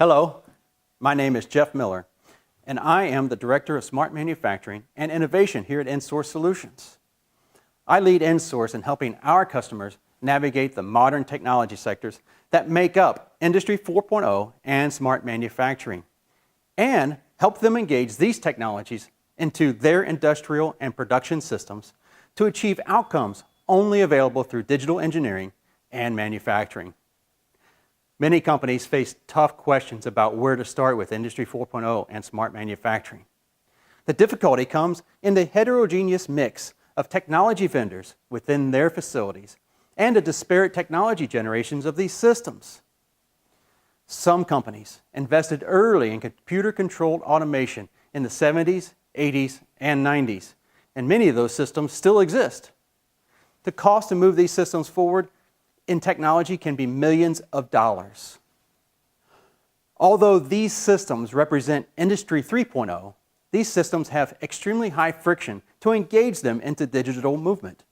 Hello, my name is Jeff Miller, and I am the Director of Smart Manufacturing and Innovation here at InSource Solutions. I lead InSource in helping our customers navigate the modern technology sectors that make up Industry 4.0 and smart manufacturing, and help them engage these technologies into their industrial and production systems to achieve outcomes only available through digital engineering and manufacturing. Many companies face tough questions about where to start with Industry 4.0 and smart manufacturing. The difficulty comes in the heterogeneous mix of technology vendors within their facilities and the disparate technology generations of these systems. Some companies invested early in computer-controlled automation in the 70s, 80s, and 90s, and many of those systems still exist. The cost to move these systems forward in technology can be millions of dollars. Although these systems represent Industry 3.0, these systems have extremely high friction to engage them into digital movement.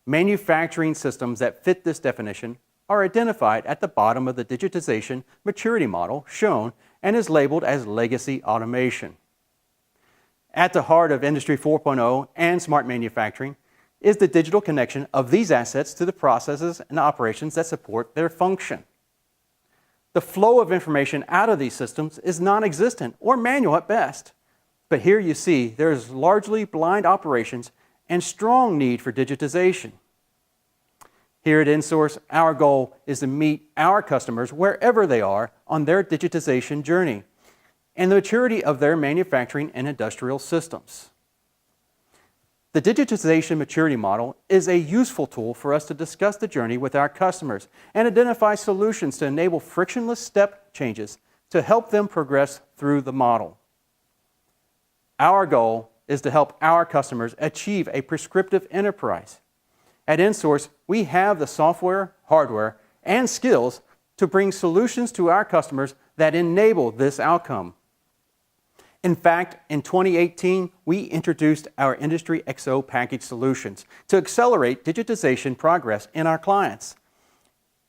Manufacturing systems that fit this definition are identified at the bottom of the digitization maturity model shown and is labeled as legacy automation. At the heart of Industry 4.0 and smart manufacturing is the digital connection of these assets to the processes and operations that support their function. The flow of information out of these systems is non-existent or manual at best. But here you see there is largely blind operations and strong need for digitization. Here at InSource, our goal is to meet our customers wherever they are on their digitization journey and the maturity of their manufacturing and industrial systems. The digitization maturity model is a useful tool for us to discuss the journey with our customers and identify solutions to enable frictionless step changes to help them progress through the model. Our goal is to help our customers achieve a prescriptive enterprise. At InSource, we have the software, hardware, and skills to bring solutions to our customers that enable this outcome. In fact, in 2018, we introduced our Industry XO package solutions to accelerate digitization progress in our clients.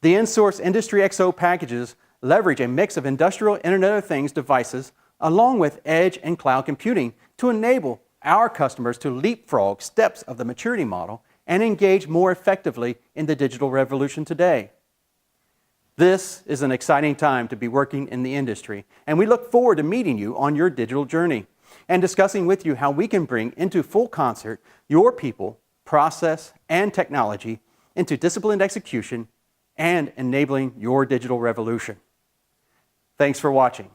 The InSource Industry XO packages leverage a mix of industrial Internet of Things devices along with edge and cloud computing to enable our customers to leapfrog steps of the maturity model and engage more effectively in the digital revolution today. This is an exciting time to be working in the industry, and we look forward to meeting you on your digital journey and discussing with you how we can bring into full concert your people, process, and technology into disciplined execution and enabling your digital revolution. Thanks for watching.